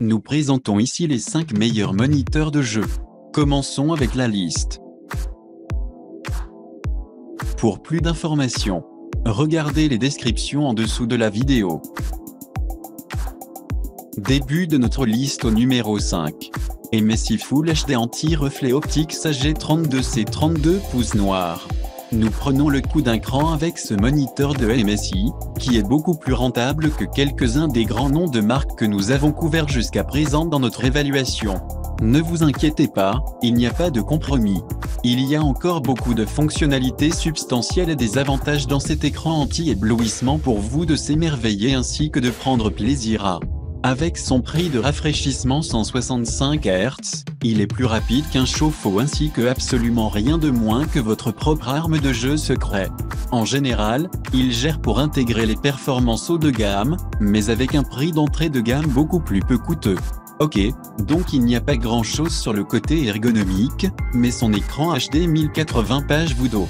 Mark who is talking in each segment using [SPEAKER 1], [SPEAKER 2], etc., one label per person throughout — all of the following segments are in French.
[SPEAKER 1] Nous présentons ici les 5 meilleurs moniteurs de jeu. Commençons avec la liste. Pour plus d'informations, regardez les descriptions en dessous de la vidéo. Début de notre liste au numéro 5. MSI Full HD anti-reflet optique AG32C 32 pouces noir. Nous prenons le coup d'un cran avec ce moniteur de MSI, qui est beaucoup plus rentable que quelques-uns des grands noms de marques que nous avons couverts jusqu'à présent dans notre évaluation. Ne vous inquiétez pas, il n'y a pas de compromis. Il y a encore beaucoup de fonctionnalités substantielles et des avantages dans cet écran anti-éblouissement pour vous de s'émerveiller ainsi que de prendre plaisir à. Avec son prix de rafraîchissement 165 Hz, il est plus rapide qu'un chauffe-eau ainsi que absolument rien de moins que votre propre arme de jeu secret. En général, il gère pour intégrer les performances haut de gamme, mais avec un prix d'entrée de gamme beaucoup plus peu coûteux. Ok, donc il n'y a pas grand chose sur le côté ergonomique, mais son écran HD 1080 vous.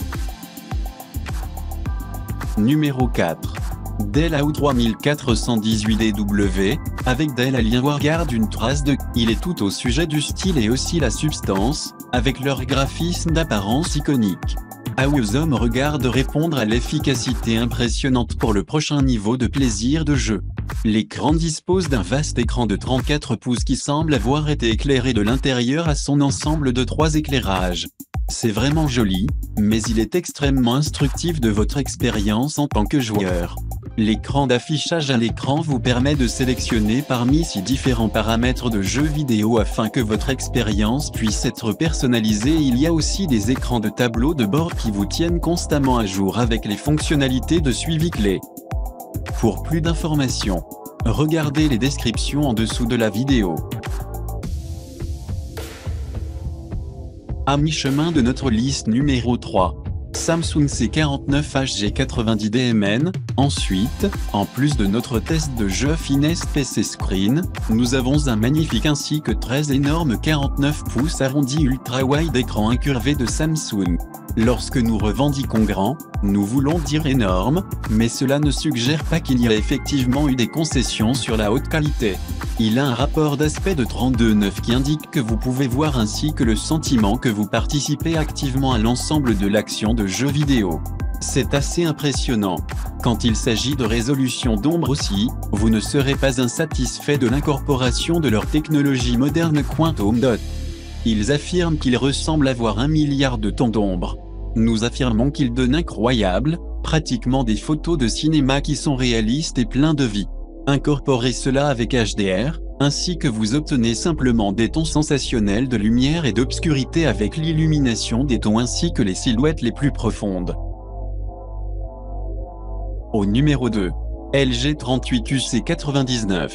[SPEAKER 1] Numéro 4. Dell AO3418DW, avec Dell Alienware une trace de. Il est tout au sujet du style et aussi la substance, avec leur graphisme d'apparence iconique. AOZOM regarde répondre à l'efficacité impressionnante pour le prochain niveau de plaisir de jeu. L'écran dispose d'un vaste écran de 34 pouces qui semble avoir été éclairé de l'intérieur à son ensemble de 3 éclairages. C'est vraiment joli, mais il est extrêmement instructif de votre expérience en tant que joueur. L'écran d'affichage à l'écran vous permet de sélectionner parmi 6 différents paramètres de jeux vidéo afin que votre expérience puisse être personnalisée. Il y a aussi des écrans de tableau de bord qui vous tiennent constamment à jour avec les fonctionnalités de suivi clé. Pour plus d'informations, regardez les descriptions en dessous de la vidéo. À mi-chemin de notre liste numéro 3. Samsung C49HG90DMN. Ensuite, en plus de notre test de jeu Finesse PC Screen, nous avons un magnifique ainsi que 13 énormes 49 pouces arrondis ultra-wide écran incurvé de Samsung. Lorsque nous revendiquons grand, nous voulons dire énorme, mais cela ne suggère pas qu'il y a effectivement eu des concessions sur la haute qualité. Il a un rapport d'aspect de 32:9 qui indique que vous pouvez voir ainsi que le sentiment que vous participez activement à l'ensemble de l'action de jeu vidéo. C'est assez impressionnant. Quand il s'agit de résolution d'ombre aussi, vous ne serez pas insatisfait de l'incorporation de leur technologie moderne Quantum Dot. Ils affirment qu'il ressemble avoir 1 milliard de tons d'ombre. Nous affirmons qu'il donne incroyable, pratiquement des photos de cinéma qui sont réalistes et pleins de vie. Incorporez cela avec HDR, ainsi que vous obtenez simplement des tons sensationnels de lumière et d'obscurité avec l'illumination des tons ainsi que les silhouettes les plus profondes. Au numéro 2. LG 38UC99.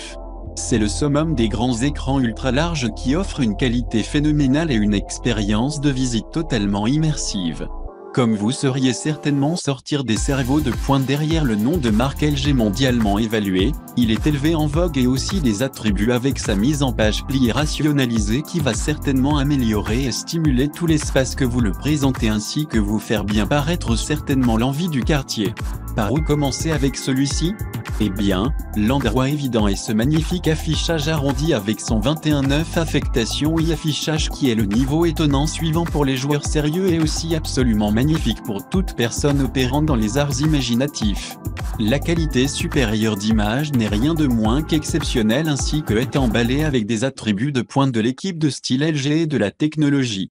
[SPEAKER 1] C'est le summum des grands écrans ultra larges qui offrent une qualité phénoménale et une expérience de visite totalement immersive. Comme vous sauriez certainement sortir des cerveaux de pointe derrière le nom de marque LG mondialement évalué, il est élevé en vogue et aussi des attributs avec sa mise en page pliée rationalisée qui va certainement améliorer et stimuler tout l'espace que vous le présentez ainsi que vous faire bien paraître certainement l'envie du quartier. Par où commencer avec celui-ci ? Eh bien, l'endroit évident est ce magnifique affichage arrondi avec son 21:9 affectation et affichage qui est le niveau étonnant suivant pour les joueurs sérieux et aussi absolument magnifique pour toute personne opérant dans les arts imaginatifs. La qualité supérieure d'image n'est rien de moins qu'exceptionnelle ainsi que est emballée avec des attributs de pointe de l'équipe de style LG et de la technologie.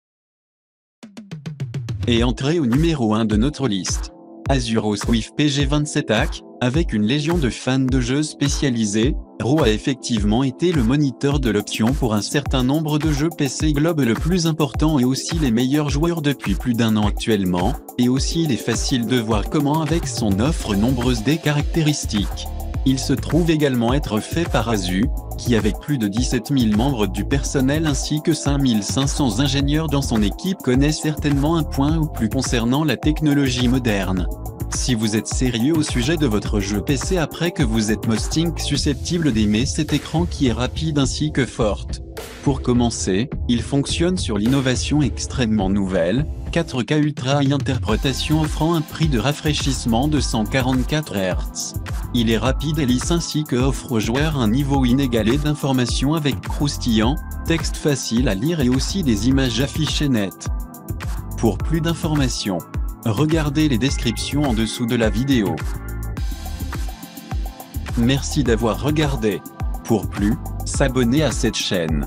[SPEAKER 1] Et entrée au numéro 1 de notre liste. Azuros Swift PG27AC, avec une légion de fans de jeux spécialisés, RAW a effectivement été le moniteur de l'option pour un certain nombre de jeux PC Globe le plus important et aussi les meilleurs joueurs depuis plus d'1 an actuellement, et aussi il est facile de voir comment avec son offre nombreuse des caractéristiques. Il se trouve également être fait par Azu, qui avec plus de 17 000 membres du personnel ainsi que 5 500 ingénieurs dans son équipe connaît certainement un point ou plus concernant la technologie moderne. Si vous êtes sérieux au sujet de votre jeu PC après que vous êtes mosting susceptible d'aimer cet écran qui est rapide ainsi que forte. Pour commencer, il fonctionne sur l'innovation extrêmement nouvelle, 4K Ultra High Interpretation offrant un prix de rafraîchissement de 144 Hz. Il est rapide et lisse ainsi que offre aux joueurs un niveau inégalé d'information avec croustillant, texte facile à lire et aussi des images affichées nettes. Pour plus d'informations, regardez les descriptions en dessous de la vidéo. Merci d'avoir regardé. Pour plus, s'abonner à cette chaîne.